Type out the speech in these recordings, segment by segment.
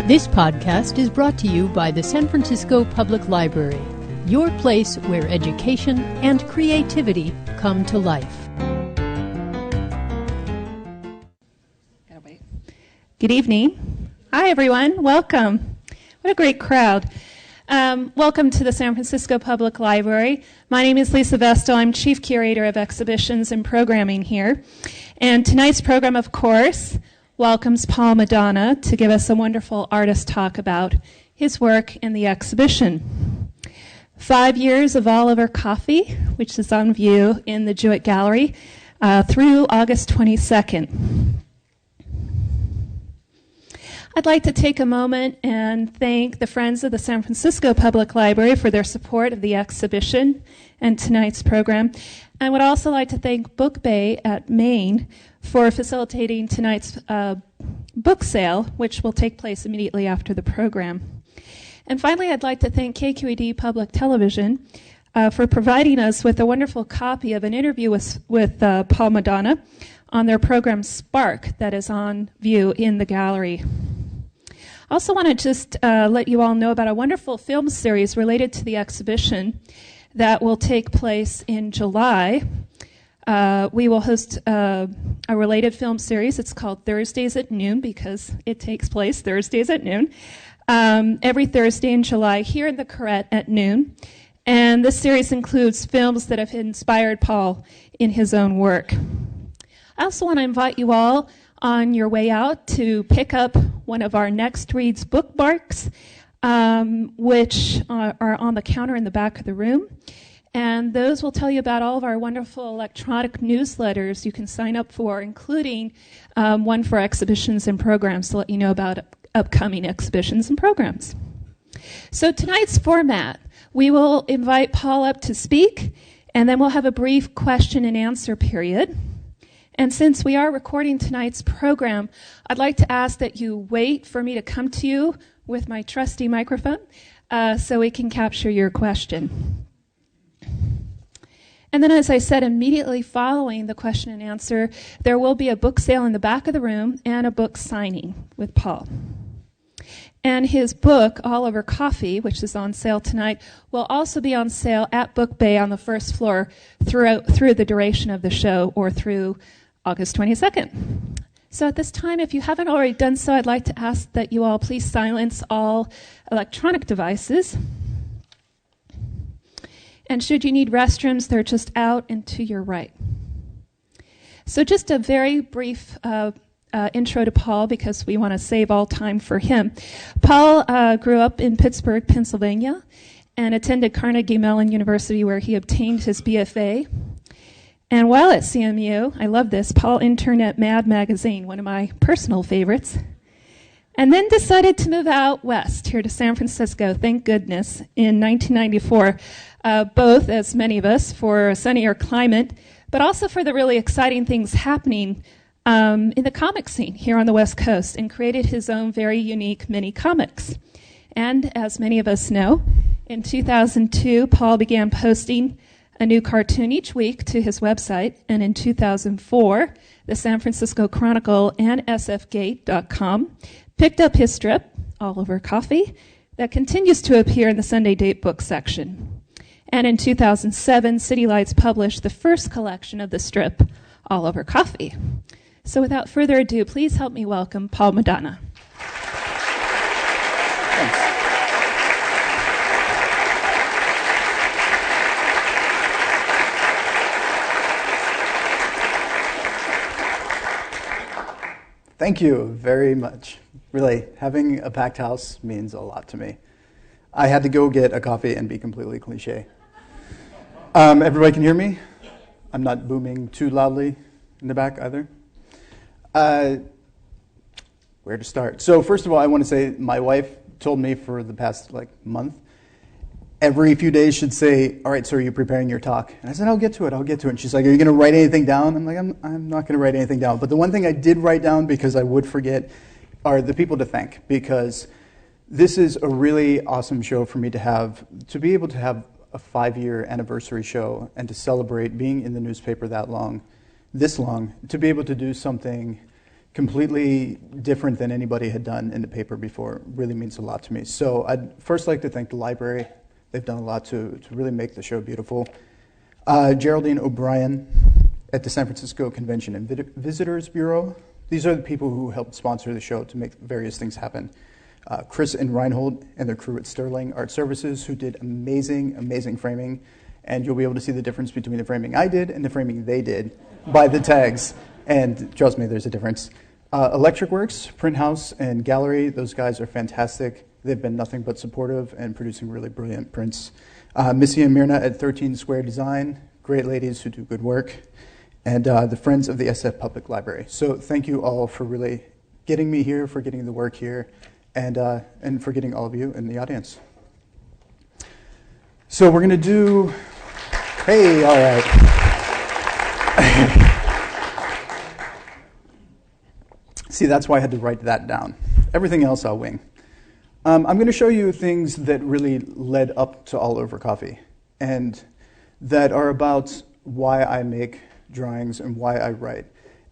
This podcast is brought to you by the San Francisco Public Library, your place where education and creativity come to life. Good evening. Hi, everyone. Welcome. What a great crowd. Welcome to the San Francisco Public Library. My name is Lisa Vestal. I'm Chief Curator of Exhibitions and Programming here. And tonight's program, of course, welcomes Paul Madonna to give us a wonderful artist talk about his work in the exhibition. 5 years of Oliver Coffey, which is on view in the Jewett Gallery through August 22nd. I'd like to take a moment and thank the Friends of the San Francisco Public Library for their support of the exhibition and tonight's program. I would also like to thank Book Bay at Maine for facilitating tonight's book sale, which will take place immediately after the program. And finally, I'd like to thank KQED Public Television for providing us with a wonderful copy of an interview with Paul Madonna on their program Spark that is on view in the gallery. I also want to just let you all know about a wonderful film series related to the exhibition that will take place in July. We will host a related film series. It's called Thursdays at Noon because it takes place Thursdays at noon. Every Thursday in July here in the Corrette at noon. And this series includes films that have inspired Paul in his own work. I also want to invite you all on your way out to pick up one of our Next Reads bookmarks, which are on the counter in the back of the room. And those will tell you about all of our wonderful electronic newsletters you can sign up for, including one for exhibitions and programs to let you know about upcoming exhibitions and programs. So tonight's format, we will invite Paul up to speak, and then we'll have a brief question and answer period. And since we are recording tonight's program, I'd like to ask that you wait for me to come to you with my trusty microphone so we can capture your question. And then, as I said, immediately following the question and answer, there will be a book sale in the back of the room and a book signing with Paul. And his book, Oliver Coffey, which is on sale tonight, will also be on sale at Book Bay on the first floor through the duration of the show or through August 22nd. So at this time, if you haven't already done so, I'd like to ask that you all please silence all electronic devices. And should you need restrooms, they're just out and to your right. So just a very brief intro to Paul, because we want to save all time for him. Paul grew up in Pittsburgh, Pennsylvania, and attended Carnegie Mellon University, where he obtained his BFA. And while at CMU, I love this, Paul interned at Mad Magazine, one of my personal favorites, and then decided to move out west, here to San Francisco, thank goodness, in 1994, both, as many of us, for a sunnier climate, but also for the really exciting things happening in the comic scene here on the West Coast, and created his own very unique mini comics. And as many of us know, in 2002, Paul began posting a new cartoon each week to his website, and in 2004, the San Francisco Chronicle and sfgate.com picked up his strip, Oliver Coffey, that continues to appear in the Sunday Date book section. And in 2007, City Lights published the first collection of the strip, Oliver Coffey. So without further ado, please help me welcome Paul Madonna. Thanks. Thank you very much. Really, having a packed house means a lot to me. I had to go get a coffee and be completely cliche. Everybody can hear me? I'm not booming too loudly in the back either. Where to start? So first of all, I want to say my wife told me for the past month, every few days should say, all right, so are you preparing your talk? And I said, I'll get to it. And she's like, are you going to write anything down? I'm like, I'm not going to write anything down. But the one thing I did write down, because I would forget, are the people to thank, because this is a really awesome show for me to be able to have a 5-year anniversary show and to celebrate being in the newspaper this long, to be able to do something completely different than anybody had done in the paper before. Really means a lot to me. So I'd first like to thank the library. They've done a lot to really make the show beautiful. Geraldine O'Brien at the San Francisco Convention and Visitors Bureau. These are the people who helped sponsor the show to make various things happen. Chris and Reinhold and their crew at Sterling Art Services, who did amazing, amazing framing. And you'll be able to see the difference between the framing I did and the framing they did by the tags. And trust me, there's a difference. Electric Works, Print House, and Gallery, those guys are fantastic. They've been nothing but supportive and producing really brilliant prints. Missy and Myrna at 13 Square Design, great ladies who do good work. And the Friends of the SF Public Library. So thank you all for really getting me here, for getting the work here, and for getting all of you in the audience. So we're going to do, hey, all right. See, that's why I had to write that down. Everything else I'll wing. I'm going to show you things that really led up to All Over Coffee, and that are about why I make drawings and why I write.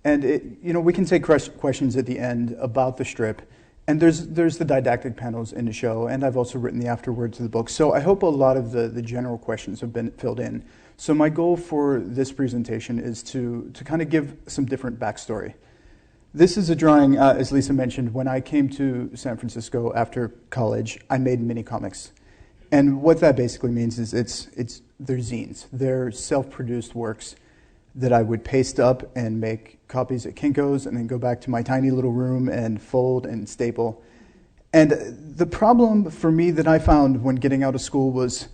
And we can take questions at the end about the strip, and there's the didactic panels in the show, and I've also written the afterwords of the book. So I hope a lot of the general questions have been filled in. So my goal for this presentation is to kind of give some different backstory. This is a drawing, as Lisa mentioned, when I came to San Francisco after college, I made mini comics. And what that basically means is they're zines. They're self-produced works that I would paste up and make copies at Kinko's and then go back to my tiny little room and fold and staple. And the problem for me that I found when getting out of school was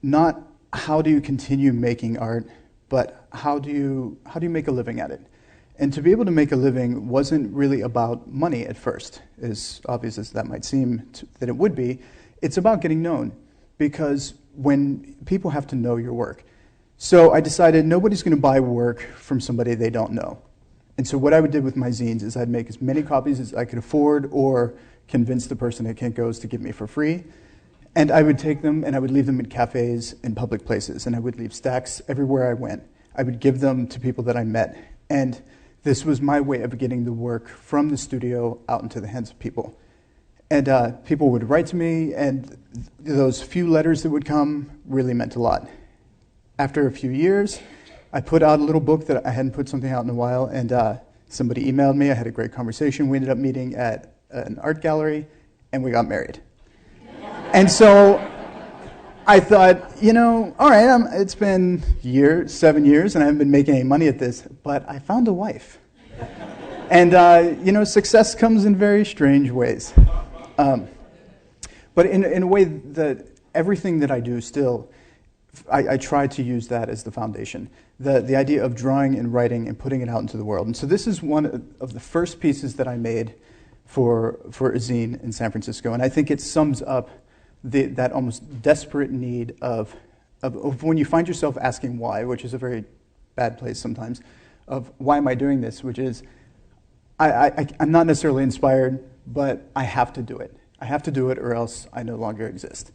not how do you continue making art, but how do you make a living at it? And to be able to make a living wasn't really about money at first, as obvious as that might seem that it would be. It's about getting known, because when people have to know your work. So I decided nobody's going to buy work from somebody they don't know. And so what I did with my zines is I'd make as many copies as I could afford or convince the person at Kinko's to give me for free. And I would take them and I would leave them in cafes and public places. And I would leave stacks everywhere I went. I would give them to people that I met. And this was my way of getting the work from the studio out into the hands of people. And people would write to me, and those few letters that would come really meant a lot. After a few years, I put out a little book that I hadn't put something out in a while, and somebody emailed me. I had a great conversation. We ended up meeting at an art gallery, and we got married. And so I thought, all right, it's been 7 years, and I haven't been making any money at this, but I found a wife. And, success comes in very strange ways. But in a way that everything that I do still, I try to use that as the foundation. The idea of drawing and writing and putting it out into the world. And so this is one of the first pieces that I made for a zine in San Francisco. And I think it sums up that almost desperate need of when you find yourself asking why, which is a very bad place sometimes, of why am I doing this, which is I'm not necessarily inspired, but I have to do it. I have to do it or else I no longer exist.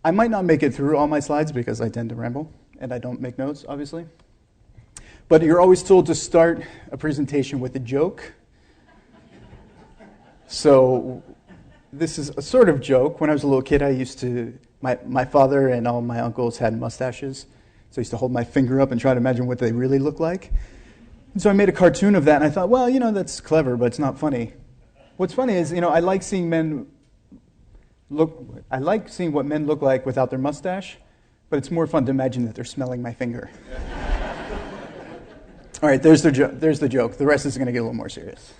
I might not make it through all my slides because I tend to ramble, and I don't make notes, obviously. But you're always told to start a presentation with a joke. So this is a sort of joke. When I was a little kid, I used to, my father and all my uncles had mustaches. So I used to hold my finger up and try to imagine what they really look like. And so I made a cartoon of that, and I thought, well, that's clever, but it's not funny. What's funny is, I like seeing what men look like without their mustache, but it's more fun to imagine that they're smelling my finger. All right, there's the joke. The rest is going to get a little more serious.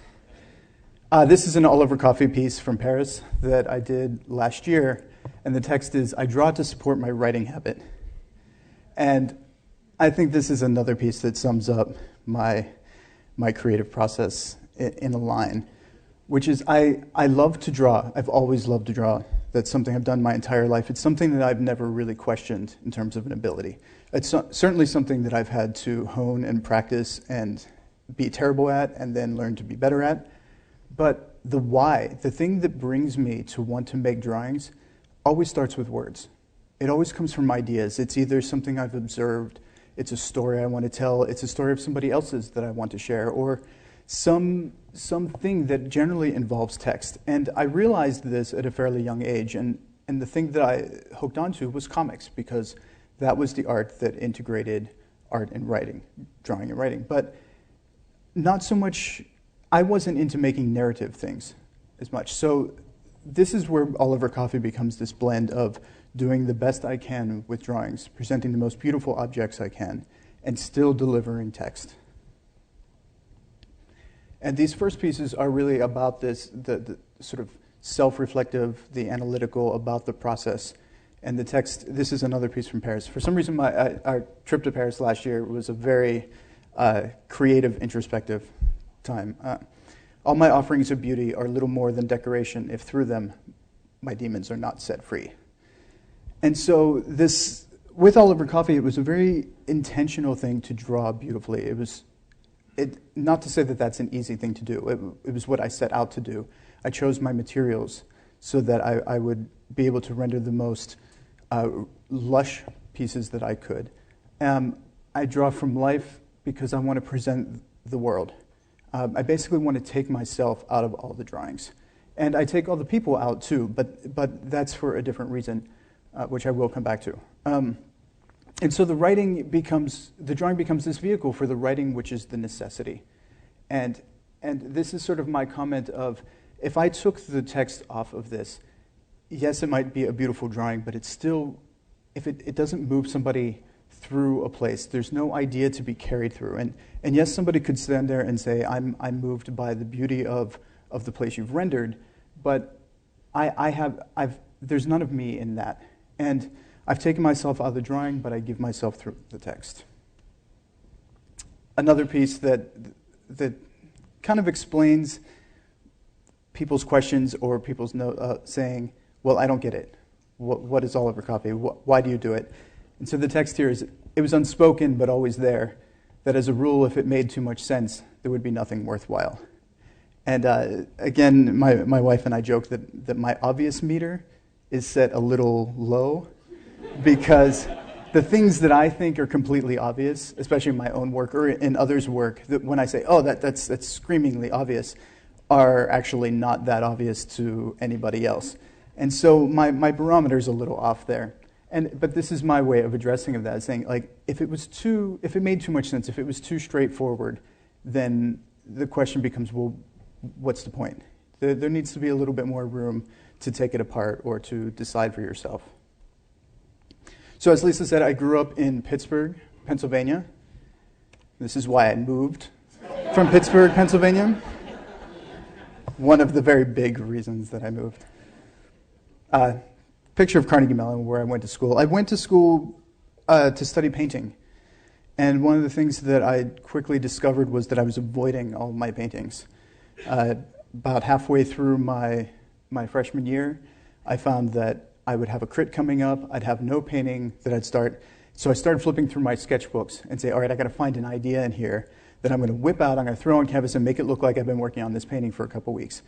This is an All Over Coffee piece from Paris that I did last year, and the text is, I draw to support my writing habit. And I think this is another piece that sums up my creative process in a line, which is I love to draw. I've always loved to draw. That's something I've done my entire life. It's something that I've never really questioned in terms of an ability. It's certainly something that I've had to hone and practice and be terrible at and then learn to be better at. But the why, the thing that brings me to want to make drawings, always starts with words. It always comes from ideas. It's either something I've observed, it's a story I want to tell, it's a story of somebody else's that I want to share, or something that generally involves text. And I realized this at a fairly young age, and the thing that I hooked onto was comics, because that was the art that integrated art and writing, drawing and writing. But not so much, I wasn't into making narrative things as much. So this is where Oliver Coffey becomes this blend of doing the best I can with drawings, presenting the most beautiful objects I can, and still delivering text. And these first pieces are really about this, the sort of self-reflective, the analytical, about the process. And the text, this is another piece from Paris. For some reason, our trip to Paris last year was a very creative, introspective time. All my offerings of beauty are little more than decoration if through them my demons are not set free. And so this, with Oliver Coffey, it was a very intentional thing to draw beautifully. Not to say that that's an easy thing to do. It was what I set out to do. I chose my materials so that I would be able to render the most lush pieces that I could. I draw from life because I want to present the world. I basically want to take myself out of all the drawings. And I take all the people out too, but that's for a different reason, which I will come back to. And so the drawing becomes this vehicle for the writing, which is the necessity. And this is sort of my comment of, if I took the text off of this, yes, it might be a beautiful drawing, but it's still, if it doesn't move somebody through a place, there's no idea to be carried through. And yes, somebody could stand there and say, I'm moved by the beauty of the place you've rendered, but there's none of me in that. And I've taken myself out of the drawing, but I give myself through the text. Another piece that kind of explains people's questions or people's saying, well, I don't get it. What is Oliver Coffey? Why do you do it? And so the text here is, it was unspoken but always there, that as a rule, if it made too much sense, there would be nothing worthwhile. And again, my wife and I joke that my obvious meter is set a little low, because the things that I think are completely obvious, especially in my own work or in others' work, that when I say, oh, that's screamingly obvious, are actually not that obvious to anybody else. And so my barometer is a little off there. But this is my way of addressing of that, saying, like, if it made too much sense, if it was too straightforward, then the question becomes, well, what's the point? There needs to be a little bit more room to take it apart or to decide for yourself. So as Lisa said, I grew up in Pittsburgh, Pennsylvania. This is why I moved from Pittsburgh, Pennsylvania. One of the very big reasons that I moved. Picture of Carnegie Mellon, where I went to school. I went to school to study painting. And one of the things that I quickly discovered was that I was avoiding all of my paintings. About halfway through my freshman year, I found that I would have a crit coming up, I'd have no painting that I'd start. So I started flipping through my sketchbooks and say, all right, I gotta find an idea in here that I'm gonna whip out, I'm gonna throw on canvas and make it look like I've been working on this painting for a couple weeks.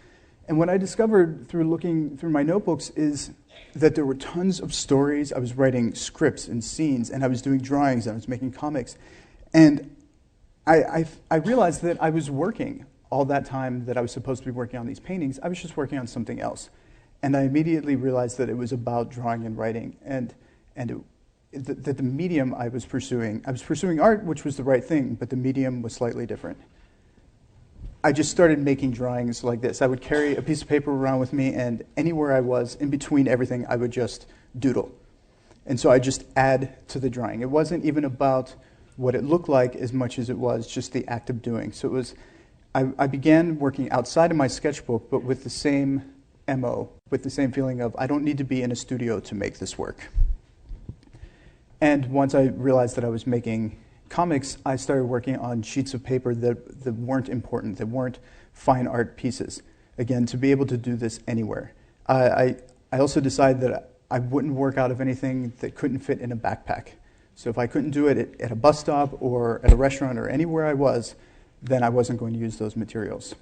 And what I discovered through looking through my notebooks is that there were tons of stories. I was writing scripts and scenes, and I was doing drawings, and I was making comics. And I realized that I was working all that time that I was supposed to be working on these paintings. I was just working on something else. And I immediately realized that it was about drawing and writing, and that the medium I was pursuing art, which was the right thing, but the medium was slightly different. I just started making drawings like this. I would carry a piece of paper around with me, and anywhere I was, in between everything, I would just doodle. And so I just add to the drawing. It wasn't even about what it looked like as much as it was just the act of doing. So it was, I began working outside of my sketchbook, but with the same MO, with the same feeling of, I don't need to be in a studio to make this work. And once I realized that I was making comics, I started working on sheets of paper that weren't important, that weren't fine art pieces. Again, to be able to do this anywhere. I also decided that I wouldn't work out of anything that couldn't fit in a backpack. So if I couldn't do it at a bus stop or at a restaurant or anywhere I was, then I wasn't going to use those materials.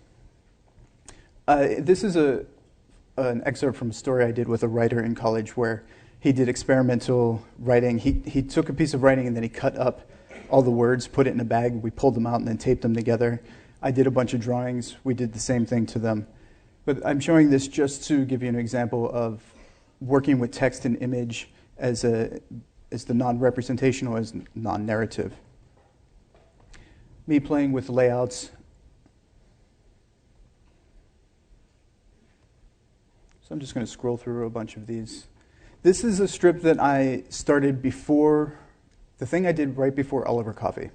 This is an excerpt from a story I did with a writer in college where he did experimental writing. He took a piece of writing and then he cut up all the words, put it in a bag, we pulled them out and then taped them together. I did a bunch of drawings. We did the same thing to them. But I'm showing this just to give you an example of working with text and image as the non-representational, as non-narrative. Me playing with layouts. So I'm just going to scroll through a bunch of these. This is a strip that I started before, the thing I did right before Oliver Coffey.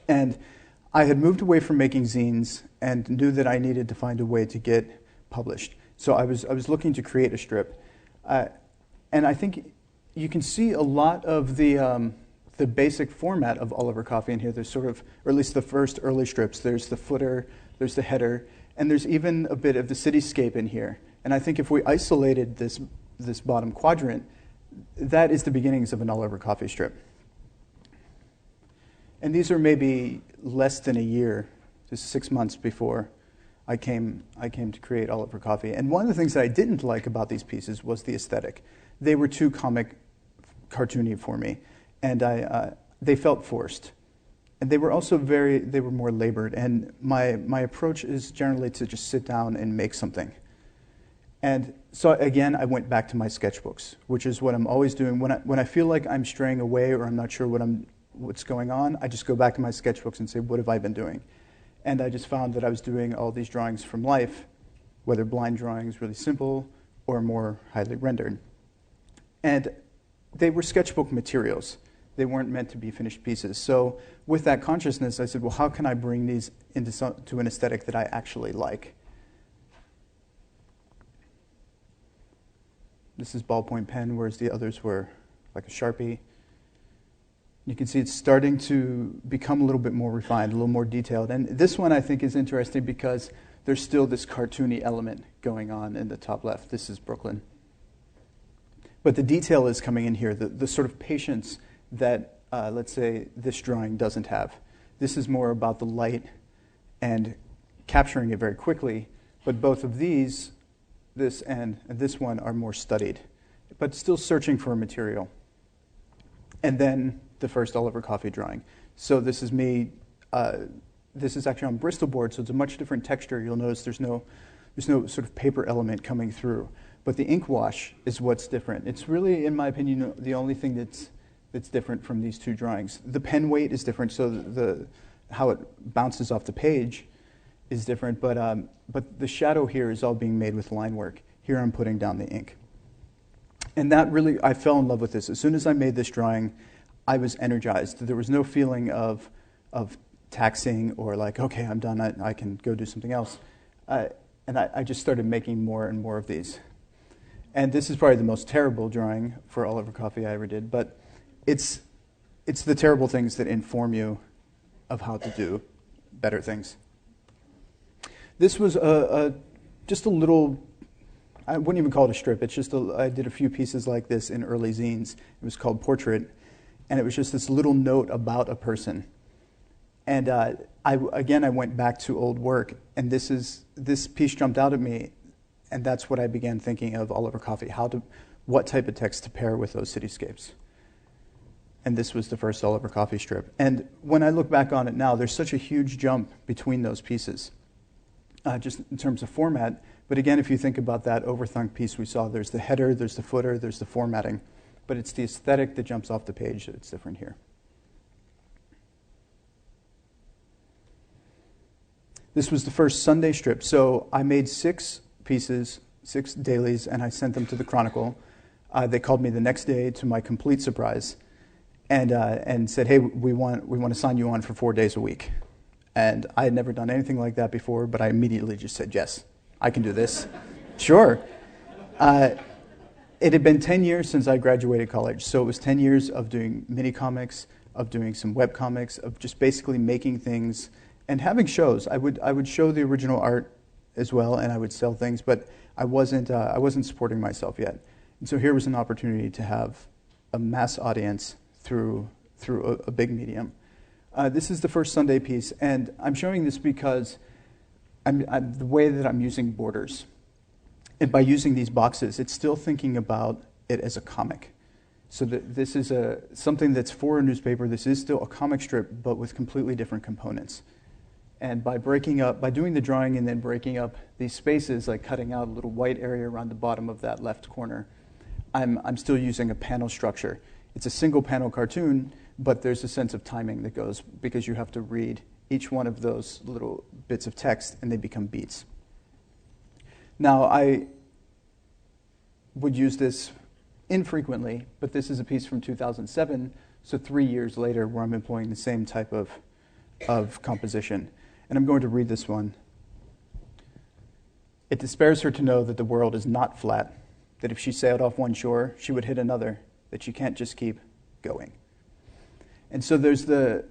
And I had moved away from making zines and knew that I needed to find a way to get published. So I was looking to create a strip. And I think you can see a lot of the basic format of Oliver Coffey in here. There's sort of, or at least the first early strips, there's the footer, there's the header, and there's even a bit of the cityscape in here. And I think if we isolated this bottom quadrant, that is the beginnings of an Oliver Coffey strip. And these are maybe less than a year, just 6 months before I came to create Oliver Coffey. And one of the things that I didn't like about these pieces was the aesthetic. They were too comic cartoony for me, and they felt forced. And they were also they were more labored. And my approach is generally to just sit down and make something. And so again, I went back to my sketchbooks, which is what I'm always doing. When I feel like I'm straying away or I'm not sure what's going on, I just go back to my sketchbooks and say, what have I been doing? And I just found that I was doing all these drawings from life, whether blind drawings, really simple, or more highly rendered. And they were sketchbook materials. They weren't meant to be finished pieces. So with that consciousness, I said, well, how can I bring these to an aesthetic that I actually like? This is ballpoint pen, whereas the others were like a Sharpie. You can see it's starting to become a little bit more refined, a little more detailed. And this one I think is interesting because there's still this cartoony element going on in the top left. This is Brooklyn. But the detail is coming in here, the sort of patience that, let's say, this drawing doesn't have. This is more about the light and capturing it very quickly. But both of these, this and this one, are more studied, but still searching for a material. And then the first Oliver Coffey drawing. So this is me. This is actually on Bristol board, so it's a much different texture. You'll notice there's no sort of paper element coming through. But the ink wash is what's different. It's really, in my opinion, the only thing that's different from these two drawings. The pen weight is different, so how it bounces off the page is different. But the shadow here is all being made with line work. Here I'm putting down the ink. And that really, I fell in love with this. As soon as I made this drawing, I was energized. There was no feeling of taxing or like, okay, I'm done, I can go do something else. And I just started making more and more of these. And this is probably the most terrible drawing for Oliver Coffey I ever did, but it's the terrible things that inform you of how to do better things. This was just a little, I wouldn't even call it a strip. It's just I did a few pieces like this in early zines. It was called Portrait, and it was just this little note about a person. And I went back to old work, and this piece jumped out at me, and that's what I began thinking of Oliver Coffey, what type of text to pair with those cityscapes. And this was the first Oliver Coffey strip. And when I look back on it now, there's such a huge jump between those pieces, just in terms of format. But again, if you think about that overthunk piece we saw, there's the header, there's the footer, there's the formatting. But it's the aesthetic that jumps off the page that's different here. This was the first Sunday strip. So I made 6 pieces, 6 dailies, and I sent them to the Chronicle. They called me the next day, to my complete surprise, and said, hey, we want to sign you on for 4 days a week. And I had never done anything like that before, but I immediately just said, yes, I can do this. Sure. It had been 10 years since I graduated college, so it was 10 years of doing mini comics, of doing some web comics, of just basically making things and having shows. I would show the original art as well, and I would sell things, but I wasn't supporting myself yet. And so here was an opportunity to have a mass audience through a big medium. This is the first Sunday piece, and I'm showing this because the way that I'm using borders. And by using these boxes, it's still thinking about it as a comic. So this is something that's for a newspaper. This is still a comic strip, but with completely different components. And by doing the drawing and then breaking up these spaces, like cutting out a little white area around the bottom of that left corner, I'm still using a panel structure. It's a single panel cartoon, but there's a sense of timing that goes because you have to read each one of those little bits of text and they become beats. Now, I would use this infrequently, but this is a piece from 2007, so 3 years later where I'm employing the same type of composition. And I'm going to read this one. It despairs her to know that the world is not flat, that if she sailed off one shore, she would hit another, that she can't just keep going. And so there's the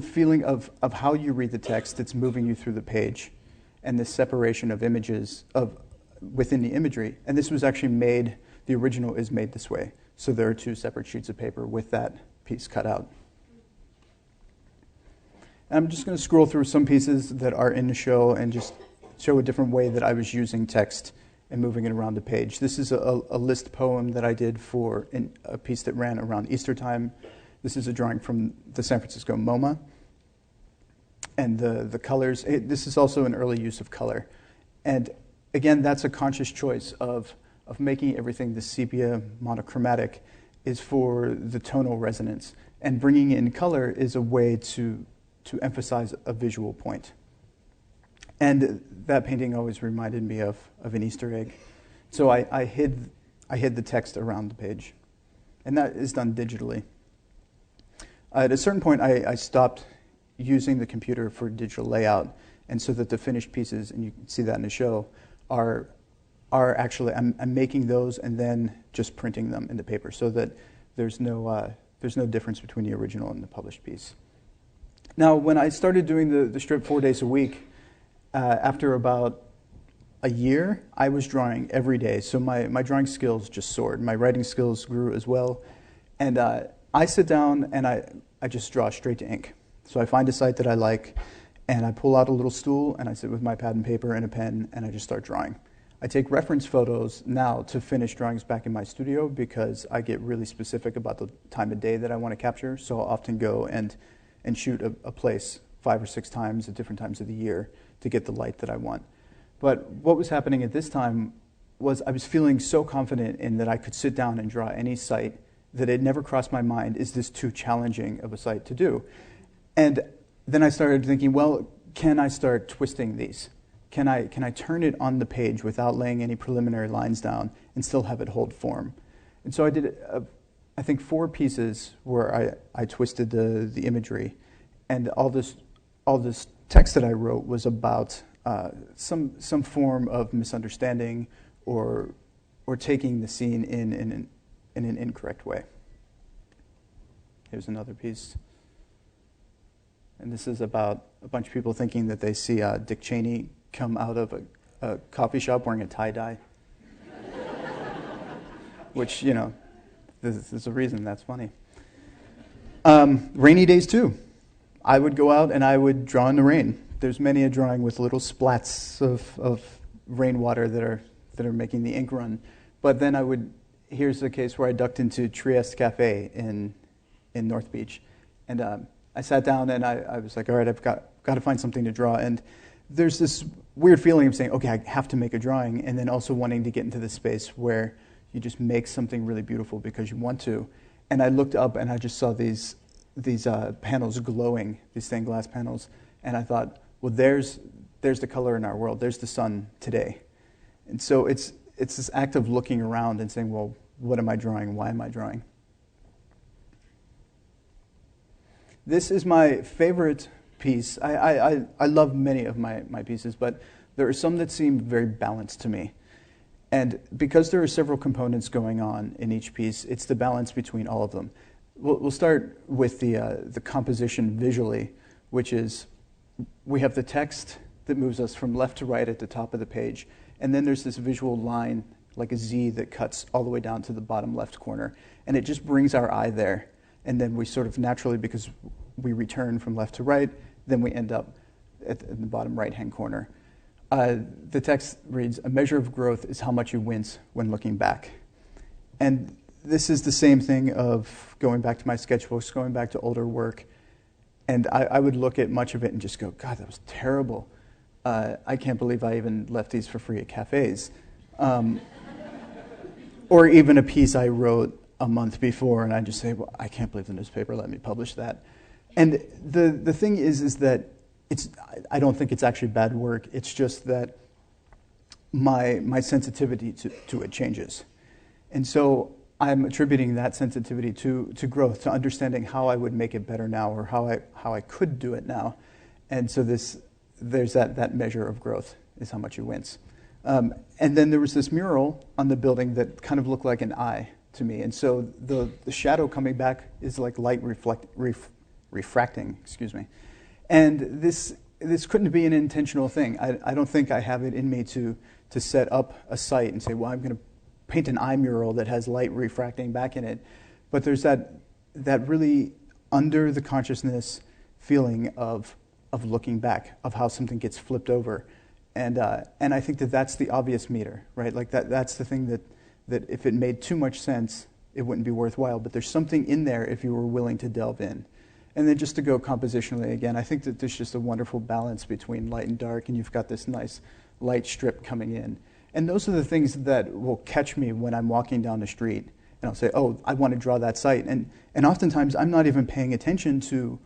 feeling of how you read the text that's moving you through the page, and this separation of images within the imagery. And this was actually made, the original is made this way. So there are 2 separate sheets of paper with that piece cut out. And I'm just going to scroll through some pieces that are in the show and just show a different way that I was using text and moving it around the page. This is a list poem that I did for a piece that ran around Easter time. This is a drawing from the San Francisco MoMA. And the colors, this is also an early use of color. And again, that's a conscious choice of making everything the sepia monochromatic is for the tonal resonance. And bringing in color is a way to emphasize a visual point. And that painting always reminded me of an Easter egg. So I hid the text around the page. And that is done digitally. At a certain point, I stopped using the computer for digital layout, and so that the finished pieces, and you can see that in the show, are actually, I'm making those and then just printing them into paper so that there's no difference between the original and the published piece. Now, when I started doing the strip 4 days a week, after about a year, I was drawing every day. So my drawing skills just soared. My writing skills grew as well. And I sit down and I just draw straight to ink. So I find a site that I like, and I pull out a little stool, and I sit with my pad and paper and a pen, and I just start drawing. I take reference photos now to finish drawings back in my studio because I get really specific about the time of day that I want to capture. So I'll often go and shoot a place 5 or 6 times at different times of the year to get the light that I want. But what was happening at this time was I was feeling so confident in that I could sit down and draw any site that it never crossed my mind, is this too challenging of a site to do? And then I started thinking, well, can I start twisting these? Can I turn it on the page without laying any preliminary lines down and still have it hold form? And so I did, I think, 4 pieces where I twisted the imagery, and all this text that I wrote was about some form of misunderstanding or taking the scene in an incorrect way. Here's another piece. And this is about a bunch of people thinking that they see Dick Cheney come out of a coffee shop wearing a tie-dye. Which, you know, there's a reason that's funny. Rainy days, too. I would go out and I would draw in the rain. There's many a drawing with little splats of rainwater that are making the ink run. But then here's a case where I ducked into Trieste Cafe in North Beach. And I sat down and I was like, all right, I've got to find something to draw. And there's this weird feeling of saying, okay, I have to make a drawing, and then also wanting to get into this space where you just make something really beautiful because you want to. And I looked up and I just saw these panels glowing, these stained glass panels. And I thought, well, there's the color in our world. There's the sun today. And so it's this act of looking around and saying, well, what am I drawing? Why am I drawing? This is my favorite piece. I love many of my pieces, but there are some that seem very balanced to me. And because there are several components going on in each piece, it's the balance between all of them. We'll start with the composition visually, which is we have the text that moves us from left to right at the top of the page, and then there's this visual line, like a Z, that cuts all the way down to the bottom left corner, and it just brings our eye there. And then we sort of naturally, because we return from left to right, then we end up at the bottom right-hand corner. The text reads, "A measure of growth is how much you wince when looking back." And this is the same thing of going back to my sketchbooks, going back to older work. And I would look at much of it and just go, God, that was terrible. I can't believe I even left these for free at cafes. Or even a piece I wrote a month before, and I just say, well, I can't believe the newspaper let me publish that. And the thing is that I don't think it's actually bad work. It's just that my sensitivity to it changes. And so I'm attributing that sensitivity to growth, to understanding how I would make it better now, or how I could do it now. And so there's that measure of growth, is how much you wince. And then there was this mural on the building that kind of looked like an eye to me. And so the shadow coming back is like light refracting, excuse me. And this couldn't be an intentional thing. I don't think I have it in me to set up a site and say, well, I'm going to paint an eye mural that has light refracting back in it. But there's that really under the consciousness feeling of looking back, of how something gets flipped over. And I think that's the obvious meter, right? Like that's the thing that if it made too much sense, it wouldn't be worthwhile. But there's something in there if you were willing to delve in. And then just to go compositionally again, I think that there's just a wonderful balance between light and dark, and you've got this nice light strip coming in. And those are the things that will catch me when I'm walking down the street, and I'll say, oh, I want to draw that site. And oftentimes I'm not even paying attention to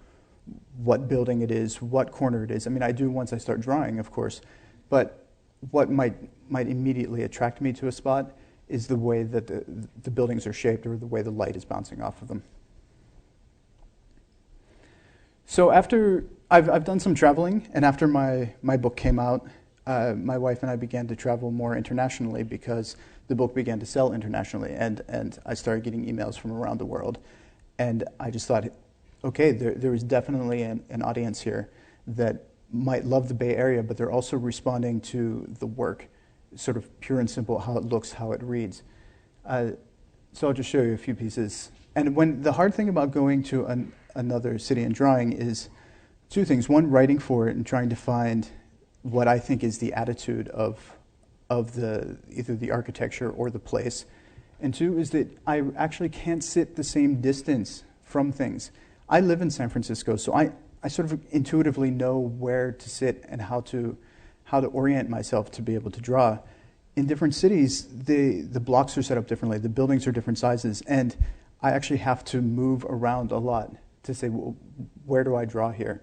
what building it is, what corner it is. I mean, I do once I start drawing, of course, but what might immediately attract me to a spot is the way that the buildings are shaped, or the way the light is bouncing off of them. So after I've done some traveling, and after my book came out, my wife and I began to travel more internationally because the book began to sell internationally, and I started getting emails from around the world. And I just thought, okay, there is definitely an audience here that might love the Bay Area, but they're also responding to the work, sort of pure and simple, how it looks, how it reads. So I'll just show you a few pieces. And when the hard thing about going to another city and drawing is two things. One, writing for it and trying to find what I think is the attitude of either the architecture or the place. And two is that I actually can't sit the same distance from things. I live in San Francisco, so I sort of intuitively know where to sit and how to orient myself to be able to draw. In different cities, the blocks are set up differently, the buildings are different sizes, and I actually have to move around a lot to say, well, where do I draw here?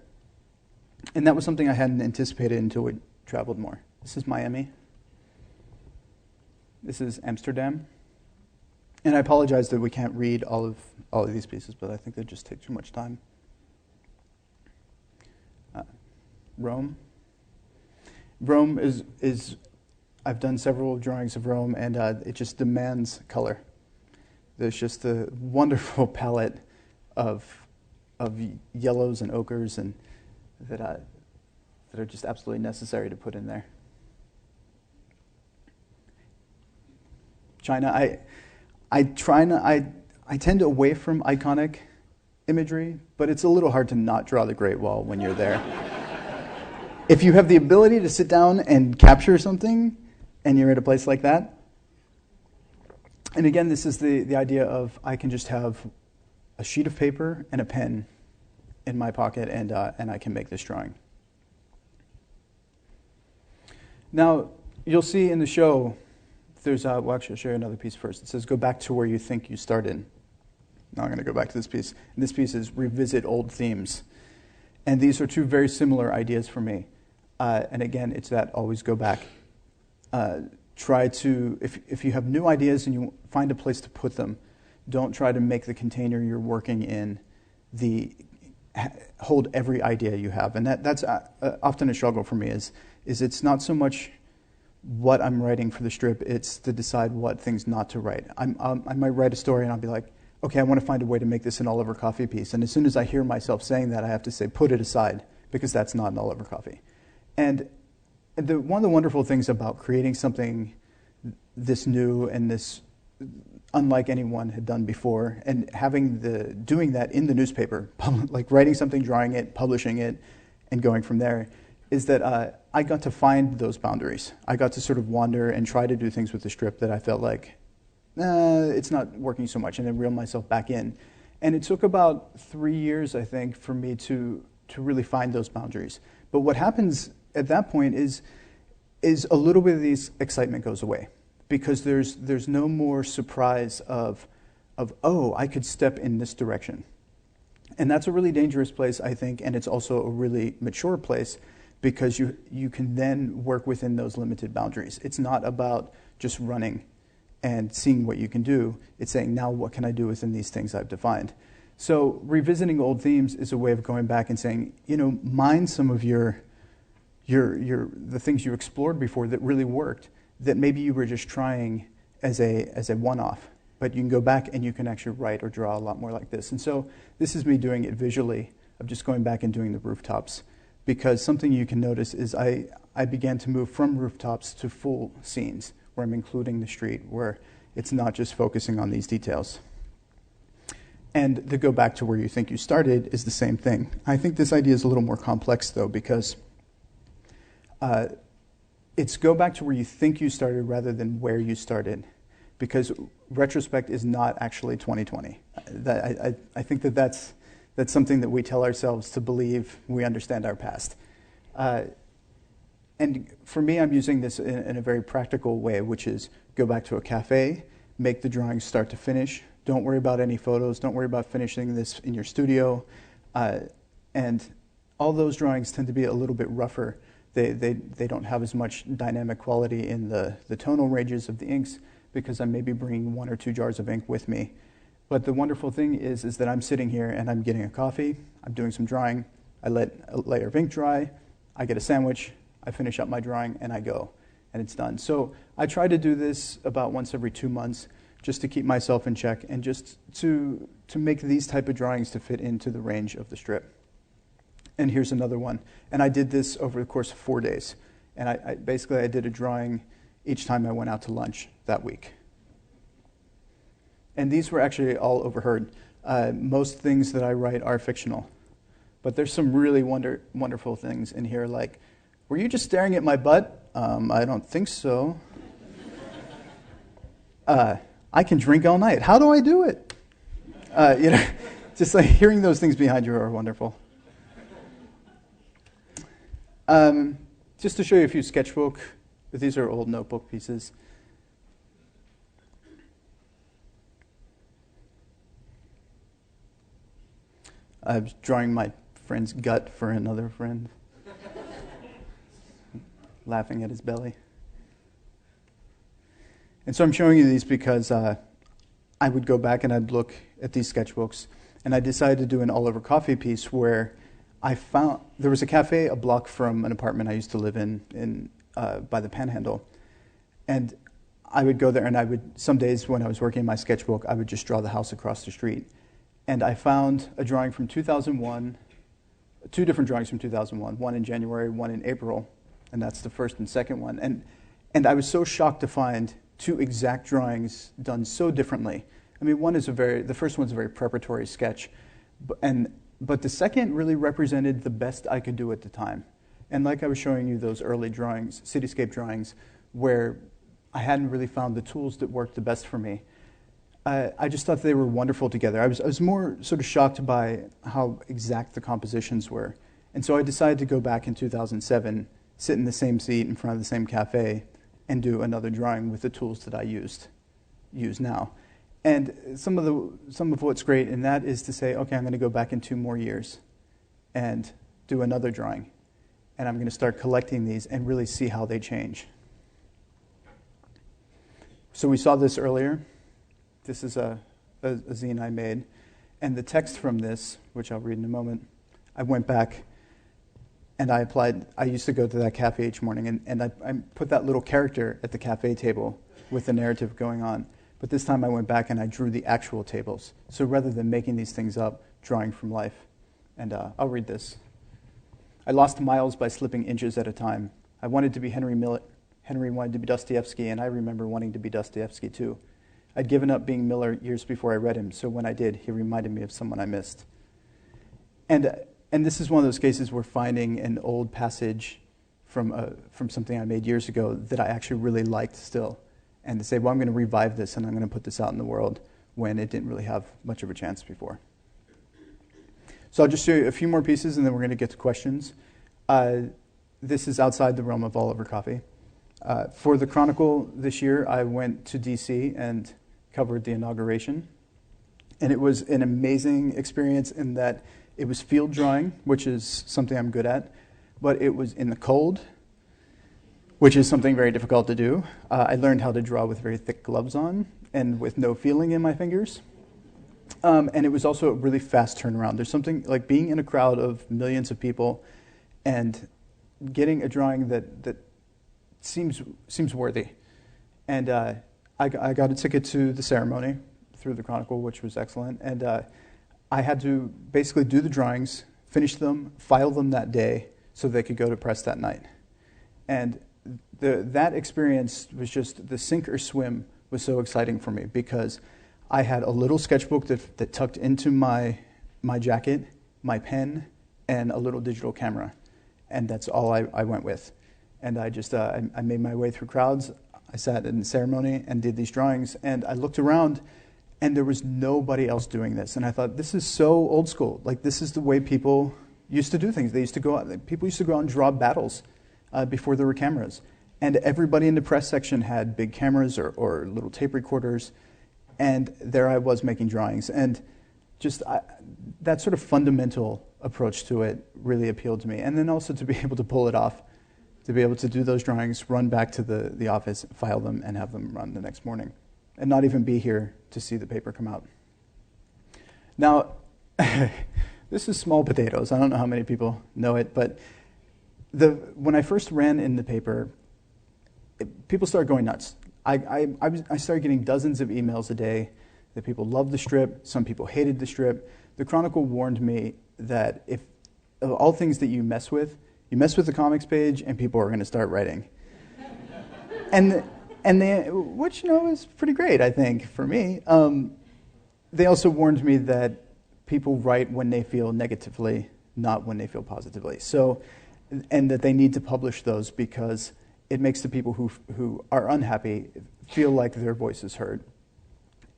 And that was something I hadn't anticipated until we traveled more. This is Miami. This is Amsterdam. And I apologize that we can't read all of these pieces, but I think they just take too much time. Rome. Rome is I've done several drawings of Rome, and it just demands color. There's just a wonderful palette of yellows and ochres and that are just absolutely necessary to put in there. China, I tend to away from iconic imagery, but it's a little hard to not draw the Great Wall when you're there. If you have the ability to sit down and capture something, and you're at a place like that, and again, this is the idea of I can just have a sheet of paper and a pen in my pocket, and I can make this drawing. Now, you'll see in the show, there's well, actually, I'll show you another piece first. It says, go back to where you think you started. Now I'm going to go back to this piece. And this piece is revisit old themes. And these are two very similar ideas for me. And again, it's that always go back. Try to, if you have new ideas and you find a place to put them, don't try to make the container you're working in hold every idea you have. And that's often a struggle for me is it's not so much what I'm writing for the strip, it's to decide what things not to write. I might write a story and I'll be like, okay, I want to find a way to make this an Oliver Coffey piece. And as soon as I hear myself saying that, I have to say, put it aside, because that's not an Oliver Coffey. And one of the wonderful things about creating something this new and this unlike anyone had done before, and doing that in the newspaper, like writing something, drawing it, publishing it, and going from there, is that I got to find those boundaries. I got to sort of wander and try to do things with the strip that I felt like, it's not working so much, and then reel myself back in. And it took about 3 years, I think, for me to really find those boundaries. But what happens at that point is a little bit of the excitement goes away, because there's no more surprise of oh, I could step in this direction. And that's a really dangerous place, I think, and it's also a really mature place, because you can then work within those limited boundaries. It's not about just running and seeing what you can do. It's saying, now what can I do within these things I've defined? So revisiting old themes is a way of going back and saying, mine some of the things you explored before that really worked, that maybe you were just trying as a one-off. But you can go back and you can actually write or draw a lot more like this. And so this is me doing it visually, of just going back and doing the rooftops. Because something you can notice is I began to move from rooftops to full scenes, where I'm including the street, where it's not just focusing on these details. And to go back to where you think you started is the same thing. I think this idea is a little more complex, though, because it's go back to where you think you started rather than where you started. Because retrospect is not actually 2020. I think that's something that we tell ourselves to believe we understand our past. And for me, I'm using this in a very practical way, which is go back to a cafe, make the drawings start to finish. Don't worry about any photos. Don't worry about finishing this in your studio. And all those drawings tend to be a little bit rougher. They don't have as much dynamic quality in the tonal ranges of the inks, because I'm maybe bringing 1 or 2 jars of ink with me. But the wonderful thing is that I'm sitting here and I'm getting a coffee, I'm doing some drawing, I let a layer of ink dry, I get a sandwich, I finish up my drawing, and I go, and it's done. So I try to do this about once every 2 months, just to keep myself in check, and just to make these type of drawings to fit into the range of the strip. And here's another one. And I did this over the course of 4 days. And I basically did a drawing each time I went out to lunch that week. And these were actually all overheard. Most things that I write are fictional. But there's some really wonderful things in here, like, were you just staring at my butt? I don't think so. I can drink all night. How do I do it? Just like hearing those things behind you are wonderful. Just to show you a few sketchbook, but these are old notebook pieces. I was drawing my friend's gut for another friend, laughing at his belly. And so I'm showing you these because I would go back and I'd look at these sketchbooks, and I decided to do an all-over coffee piece where I found there was a cafe a block from an apartment I used to live in by the Panhandle, and I would go there, and I would, some days when I was working in my sketchbook, I would just draw the house across the street. And I found a drawing from 2001, 2 different drawings from 2001, one in January, one in April, and that's the first and second one. And I was so shocked to find 2 exact drawings done so differently. I mean, the first one's a very preparatory sketch, but the second really represented the best I could do at the time. And like I was showing you those early drawings, cityscape drawings, where I hadn't really found the tools that worked the best for me. I just thought they were wonderful together. I was more sort of shocked by how exact the compositions were. And so I decided to go back in 2007, sit in the same seat in front of the same cafe, and do another drawing with the tools that I use now. And some of what's great in that is to say, okay, I'm going to go back in 2 more years and do another drawing. And I'm going to start collecting these and really see how they change. So we saw this earlier. This is a zine I made. And the text from this, which I'll read in a moment, I went back and I applied. I used to go to that cafe each morning, and I put that little character at the cafe table with the narrative going on. But this time I went back and I drew the actual tables. So rather than making these things up, drawing from life. And I'll read this. I lost miles by slipping inches at a time. I wanted to be Henry Miller. Henry wanted to be Dostoevsky, and I remember wanting to be Dostoevsky too. I'd given up being Miller years before I read him, so when I did, he reminded me of someone I missed. And this is one of those cases where finding an old passage from something I made years ago that I actually really liked still, and to say, well, I'm going to revive this and I'm going to put this out in the world when it didn't really have much of a chance before. So I'll just show you a few more pieces, and then we're going to get to questions. This is outside the realm of all over coffee. For the Chronicle this year, I went to D.C. and covered the inauguration. And it was an amazing experience in that it was field drawing, which is something I'm good at, but it was in the cold, which is something very difficult to do. I learned how to draw with very thick gloves on and with no feeling in my fingers. And it was also a really fast turnaround. There's something like being in a crowd of millions of people and getting a drawing that seems worthy. And I got a ticket to the ceremony through the Chronicle, which was excellent. And I had to basically do the drawings, finish them, file them that day so they could go to press that night. And that experience was just, the sink or swim was so exciting for me because I had a little sketchbook that tucked into my jacket, my pen, and a little digital camera. And that's all I went with. And I just, I made my way through crowds. I sat in the ceremony and did these drawings. And I looked around, and there was nobody else doing this. And I thought, this is so old school. Like, this is the way people used to do things. They used to go out, people used to go out and draw battles before there were cameras. And everybody in the press section had big cameras or little tape recorders. And there I was making drawings. And just that sort of fundamental approach to it really appealed to me. And then also to be able to pull it off, to be able to do those drawings, run back to the office, file them, and have them run the next morning. And not even be here to see the paper come out. Now, this is small potatoes. I don't know how many people know it, but when I first ran in the paper, people started going nuts. I started getting dozens of emails a day that people loved the strip, some people hated the strip. The Chronicle warned me that if of all things that you mess with the comics page and people are going to start writing. Which, is pretty great, I think, for me. They also warned me that people write when they feel negatively, not when they feel positively. So, and that they need to publish those because it makes the people who are unhappy feel like their voice is heard.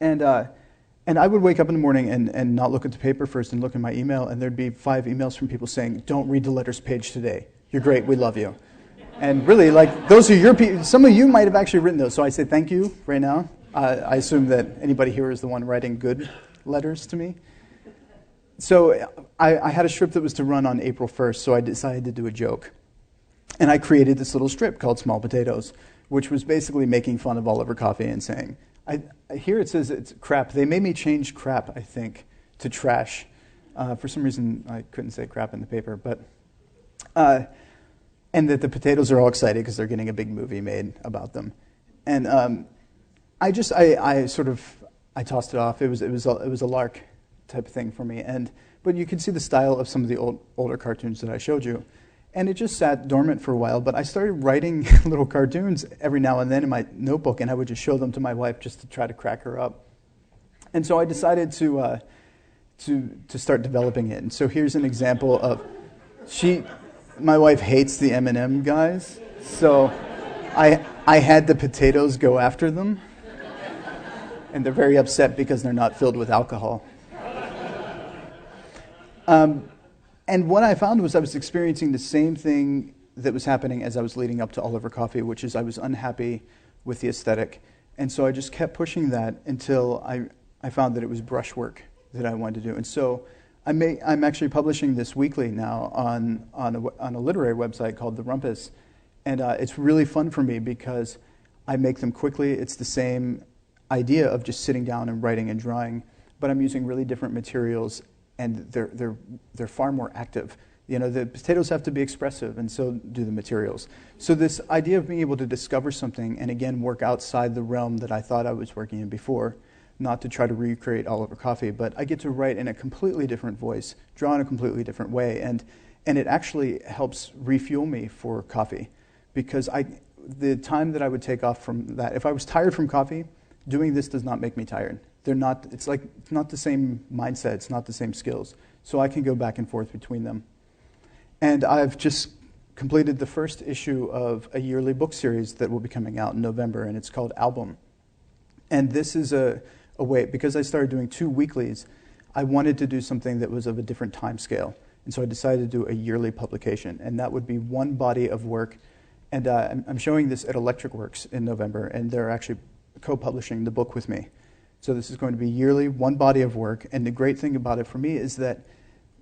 And I would wake up in the morning and not look at the paper first and look at my email, and there'd be 5 emails from people saying, "Don't read the letters page today. You're great. We love you." And really, like, those are your people. Some of you might have actually written those, so I say thank you right now. I assume that anybody here is the one writing good letters to me. So I had a strip that was to run on April 1st, so I decided to do a joke. And I created this little strip called Small Potatoes, which was basically making fun of Oliver Coffey and saying, here it says it's crap. They made me change crap, I think, to trash. For some reason, I couldn't say crap in the paper, but... and that the potatoes are all excited because they're getting a big movie made about them. And I tossed it off. It was a lark type of thing for me. But you can see the style of some of the older cartoons that I showed you. And it just sat dormant for a while, but I started writing little cartoons every now and then in my notebook, and I would just show them to my wife just to try to crack her up. And so I decided to start developing it. And so here's an example of my wife hates the M&M guys, so I had the potatoes go after them, and they're very upset because they're not filled with alcohol. And what I found was I was experiencing the same thing that was happening as I was leading up to Oliver Coffey, which is I was unhappy with the aesthetic. And so I just kept pushing that until I found that it was brushwork that I wanted to do. And so I'm actually publishing this weekly now on a literary website called The Rumpus. And it's really fun for me because I make them quickly. It's the same idea of just sitting down and writing and drawing, but I'm using really different materials, and they're far more active. The potatoes have to be expressive, and so do the materials. So this idea of being able to discover something and again work outside the realm that I thought I was working in before, not to try to recreate Oliver Coffey, but I get to write in a completely different voice, draw in a completely different way, and it actually helps refuel me for coffee, because the time that I would take off from that, if I was tired from coffee, doing this does not make me tired. It's not the same mindset, it's not the same skills. So I can go back and forth between them. And I've just completed the first issue of a yearly book series that will be coming out in November, and it's called Album. And this is a way, because I started doing 2 weeklies, I wanted to do something that was of a different time scale. And so I decided to do a yearly publication, and that would be one body of work. And I'm showing this at Electric Works in November, and they're actually co-publishing the book with me. So this is going to be yearly, one body of work. And the great thing about it for me is that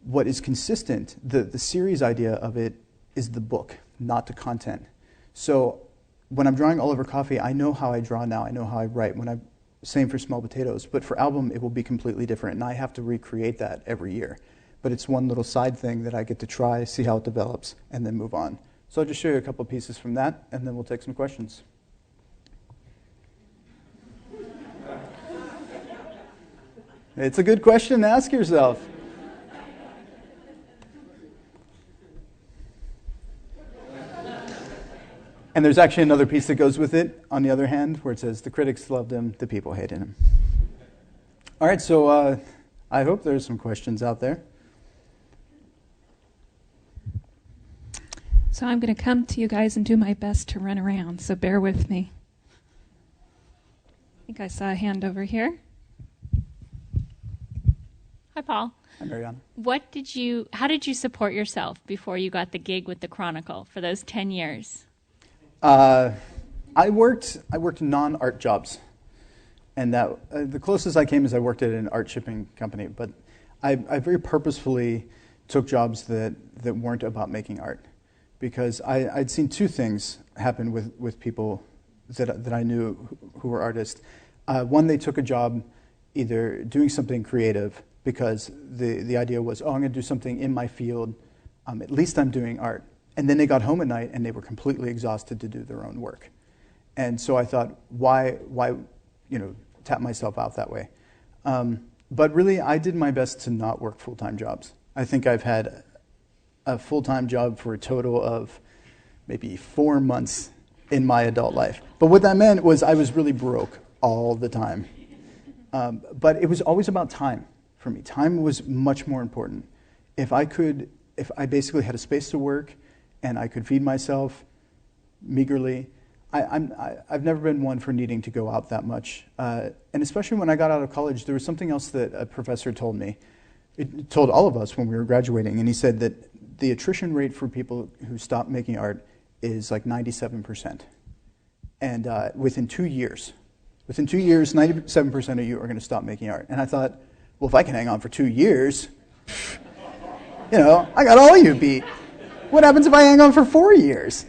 what is consistent, the series idea of it, is the book, not the content. So when I'm drawing Oliver Coffey, I know how I draw now. I know how I write. Same for Small Potatoes. But for album, it will be completely different, and I have to recreate that every year. But it's one little side thing that I get to try, see how it develops, and then move on. So I'll just show you a couple pieces from that, and then we'll take some questions. It's a good question to ask yourself. And there's actually another piece that goes with it, on the other hand, where it says, the critics loved him, the people hated him. All right, so I hope there's some questions out there. So I'm going to come to you guys and do my best to run around, so bear with me. I think I saw a hand over here. Hi, Paul. Hi, Mariana. How did you support yourself before you got the gig with the Chronicle for those 10 years? I worked non-art jobs, and that the closest I came is I worked at an art shipping company. But I very purposefully took jobs that weren't about making art, because I'd seen two things happen with people that I knew who were artists. One, they took a job either doing something creative because the idea was, I'm going to do something in my field. At least I'm doing art. And then they got home at night and they were completely exhausted to do their own work. And so I thought, why tap myself out that way? But really, I did my best to not work full-time jobs. I think I've had a full-time job for a total of maybe 4 months in my adult life. But what that meant was I was really broke all the time. But it was always about time for me. Time was much more important. If I basically had a space to work, and I could feed myself meagerly. I've never been one for needing to go out that much. And especially when I got out of college, there was something else that a professor told me. It told all of us when we were graduating, and he said that the attrition rate for people who stop making art is like 97%. And within 2 years, 97% of you are going to stop making art. And I thought, well, if I can hang on for 2 years, I got all you beat. What happens if I hang on for 4 years?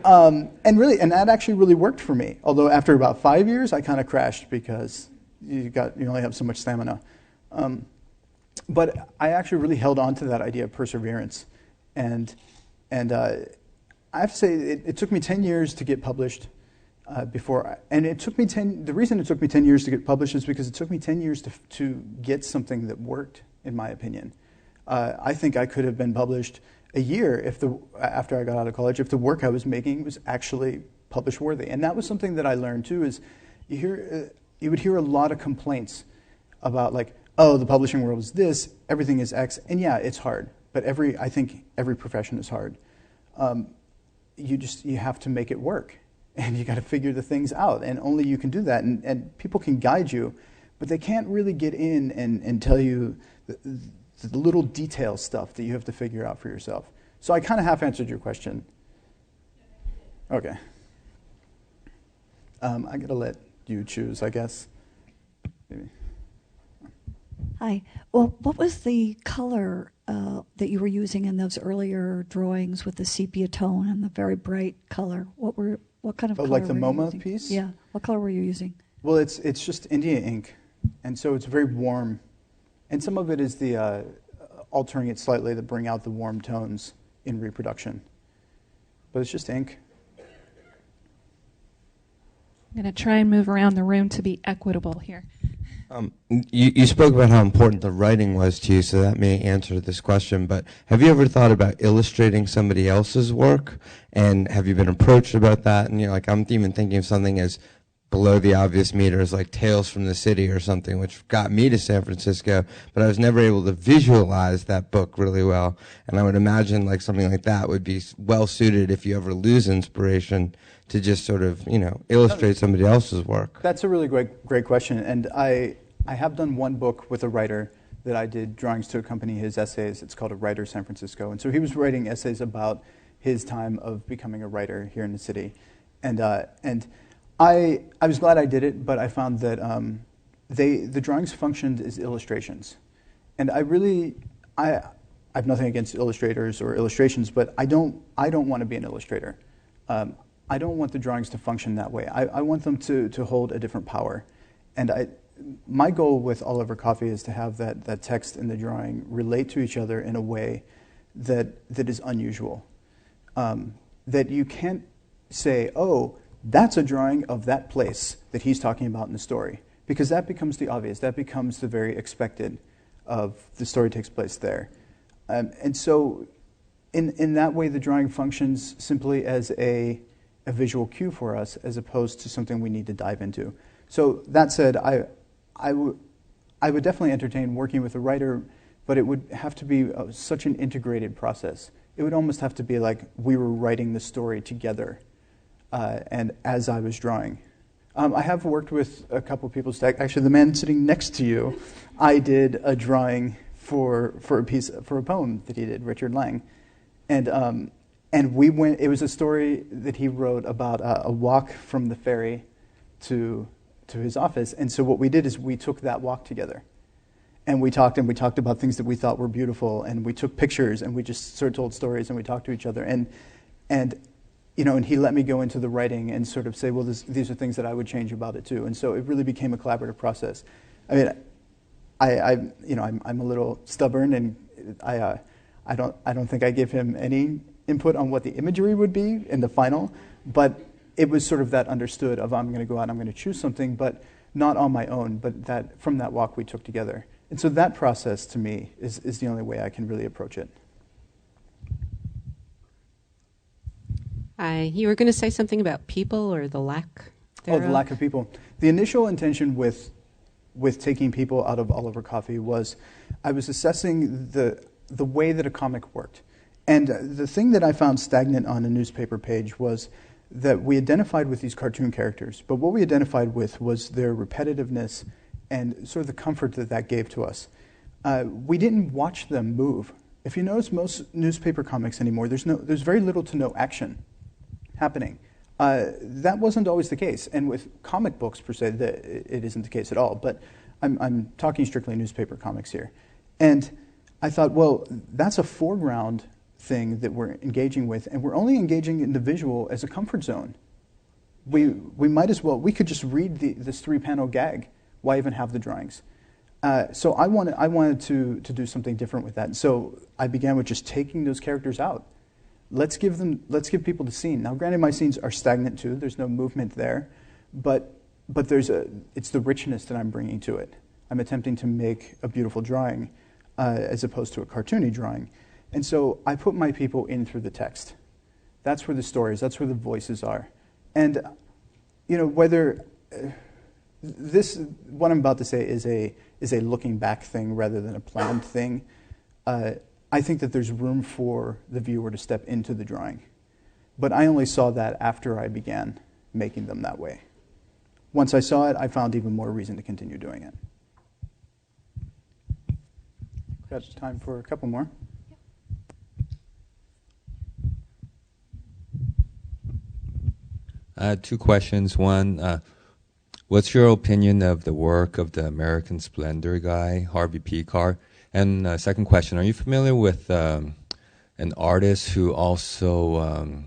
And that actually really worked for me. Although after about 5 years, I kind of crashed because you only have so much stamina. But I actually really held on to that idea of perseverance. And I have to say, it took me 10 years to get published the reason it took me 10 years to get published is because it took me 10 years to get something that worked, in my opinion. I think I could have been published a year after I got out of college if the work I was making was actually publish worthy. And that was something that I learned too, is you would hear a lot of complaints about like, oh, the publishing world is this, everything is X. And yeah, it's hard, but I think every profession is hard. You have to make it work, and you got to figure the things out, and only you can do that. And people can guide you, but they can't really get in and tell you the little detail stuff that you have to figure out for yourself. So I kind of half answered your question. Okay. I gotta let you choose, I guess. Maybe. Hi. Well, what was the color that you were using in those earlier drawings with the sepia tone and the very bright color? What kind of color? Like the were you MoMA using? piece? Yeah. What color were you using? Well, it's just India ink, and so it's very warm. And some of it is the altering it slightly to bring out the warm tones in reproduction. But it's just ink. I'm going to try and move around the room to be equitable here. You spoke about how important the writing was to you, so that may answer this question, but have you ever thought about illustrating somebody else's work? And have you been approached about that? And like, I'm even thinking of something as below the obvious meters, like Tales from the City or something, which got me to San Francisco, but I was never able to visualize that book really well. And I would imagine like something like that would be well suited if you ever lose inspiration to just sort of, illustrate somebody else's work. That's a really great question. And I have done one book with a writer that I did drawings to accompany his essays. It's called A Writer San Francisco. And so he was writing essays about his time of becoming a writer here in the city. And I was glad I did it, but I found that the drawings functioned as illustrations. And I have nothing against illustrators or illustrations, but I don't want to be an illustrator. I don't want the drawings to function that way. I want them to hold a different power. And my goal with All Over Coffee is to have that text and the drawing relate to each other in a way that is unusual. That you can't say, oh, that's a drawing of that place that he's talking about in the story, because that becomes the obvious. That becomes the very expected of the story takes place there. And so in that way, the drawing functions simply as a visual cue for us as opposed to something we need to dive into. So that said, I would definitely entertain working with a writer, but it would have to be such an integrated process. It would almost have to be like we were writing the story together and as I was drawing. I have worked with a couple of people. Actually, the man sitting next to you, I did a drawing for a poem that he did, Richard Lang. And we went, it was a story that he wrote about a walk from the ferry to his office. And so what we did is we took that walk together. And we talked about things that we thought were beautiful, and we took pictures, and we just sort of told stories, and we talked to each other. And he let me go into the writing and sort of say, well, these are things that I would change about it too. And so it really became a collaborative process. I mean, I'm a little stubborn, and I don't think I give him any input on what the imagery would be in the final, but it was sort of that understood of I'm going to go out and I'm going to choose something, but not on my own, but that from that walk we took together. And so that process to me is the only way I can really approach it. You were going to say something about people or the lack thereof? Oh, the lack of people. The initial intention with taking people out of All Over Coffee was I was assessing the way that a comic worked. And the thing that I found stagnant on a newspaper page was that we identified with these cartoon characters, but what we identified with was their repetitiveness and sort of the comfort that gave to us. We didn't watch them move. If you notice most newspaper comics anymore, there's very little to no action happening. That wasn't always the case, and with comic books per se, it isn't the case at all, but I'm talking strictly newspaper comics here. And I thought, well, that's a foreground thing that we're engaging with, and we're only engaging in the visual as a comfort zone. We might as well, we could just read this 3-panel gag. Why even have the drawings? So I wanted to do something different with that. And so I began with just taking those characters out. Let's give people the scene. Now, granted, my scenes are stagnant too. There's no movement there, but it's the richness that I'm bringing to it. I'm attempting to make a beautiful drawing as opposed to a cartoony drawing. And so I put my people in through the text. That's where the stories, that's where the voices are. And, whether what I'm about to say is a looking back thing rather than a planned thing, I think that there's room for the viewer to step into the drawing. But I only saw that after I began making them that way. Once I saw it, I found even more reason to continue doing it. Got time for a couple more. Two questions. One, what's your opinion of the work of the American Splendor guy, Harvey Pekar? And second question, are you familiar with an artist who also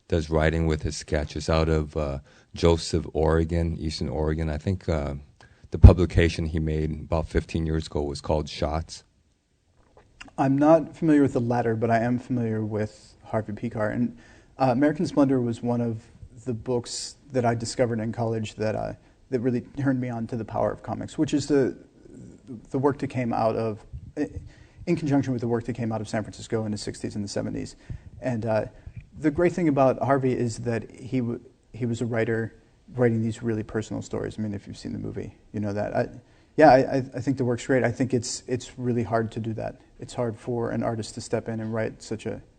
does writing with his sketches out of Joseph, Oregon, Eastern Oregon? I think the publication he made about 15 years ago was called Shots. I'm not familiar with the latter, but I am familiar with Harvey Pekar. And American Splendor was one of the books that I discovered in college that really turned me on to the power of comics, which is the work that came out of, in conjunction with the work that came out of San Francisco in the 60s and the 70s. And the great thing about Harvey is that he was a writer writing these really personal stories. I mean, if you've seen the movie, you know that. I think the work's great. I think it's really hard to do that. It's hard for an artist to step in and write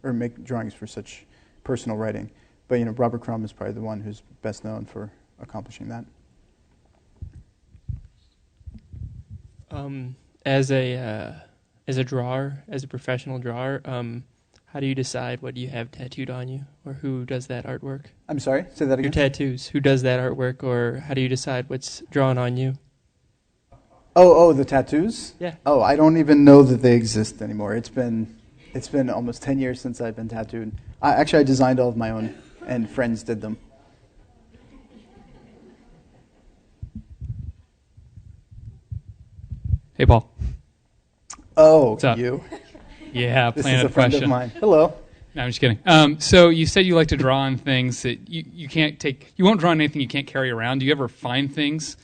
or make drawings for such personal writing. But Robert Crumb is probably the one who's best known for accomplishing that. as a drawer, as a professional drawer, how do you decide what you have tattooed on you, or who does that artwork? I'm sorry, say that again. Your tattoos. Who does that artwork, or how do you decide what's drawn on you? Oh, the tattoos? Yeah. Oh, I don't even know that they exist anymore. It's been almost 10 years since I've been tattooed. I designed all of my own, and friends did them. Hey, Paul. Oh, What's up? you? Yeah, This is planted a friend question. of mine. Hello. No, I'm just kidding. So you said you like to draw on things that you can't take. You won't draw on anything you can't carry around. Do you ever find things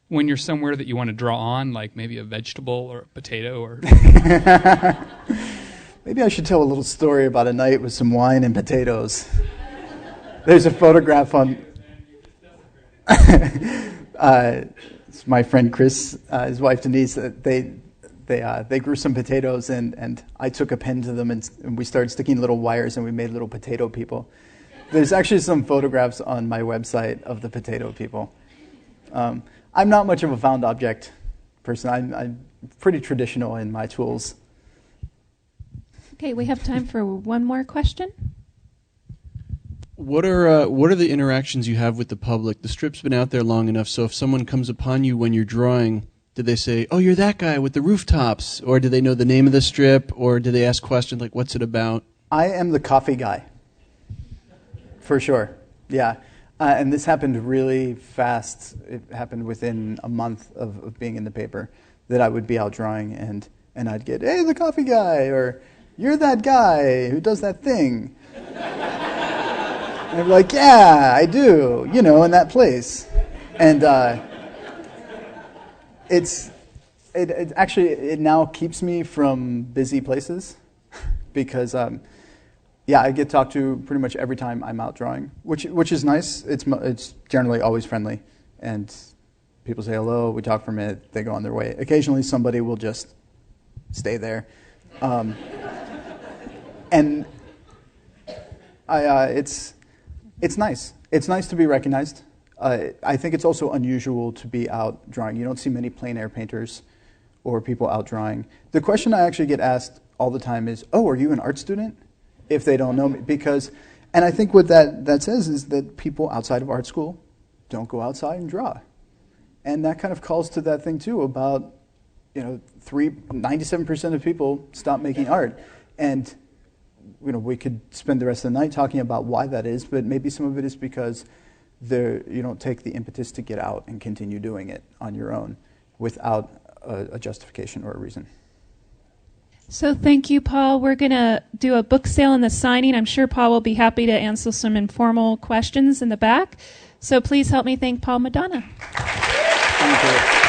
when you're somewhere that you want to draw on, like maybe a vegetable or a potato or? Maybe I should tell a little story about a night with some wine and potatoes. There's a photograph on. It's my friend Chris, his wife Denise. They grew some potatoes, and I took a pen to them, and we started sticking little wires, and we made little potato people. There's actually some photographs on my website of the potato people. I'm not much of a found object person. I'm pretty traditional in my tools. Okay, we have time for one more question. What are the interactions you have with the public? The strip's been out there long enough, so if someone comes upon you when you're drawing, did they say, "Oh, you're that guy with the rooftops," or do they know the name of the strip, or do they ask questions like, "What's it about?" I am the coffee guy, for sure. Yeah, and this happened really fast. It happened within a month of being in the paper that I would be out drawing, and I'd get, "Hey, the coffee guy," or "You're that guy who does that thing." And I'd be like, "Yeah, I do, in that place." And it actually now keeps me from busy places because I get talked to pretty much every time I'm out drawing, which is nice. It's generally always friendly, and people say hello. We talk for a minute. They go on their way. Occasionally, somebody will just stay there, and it's nice. It's nice to be recognized. I think it's also unusual to be out drawing. You don't see many plein air painters or people out drawing. The question I actually get asked all the time is, "Oh, are you an art student?" If they don't know me, and I think what that says is that people outside of art school don't go outside and draw, and that kind of calls to that thing too about 97% of people stop making art, and we could spend the rest of the night talking about why that is, but maybe some of it is because you don't take the impetus to get out and continue doing it on your own without a justification or a reason. So thank you, Paul. We're going to do a book sale and the signing. I'm sure Paul will be happy to answer some informal questions in the back. So please help me thank Paul Madonna. Thank you.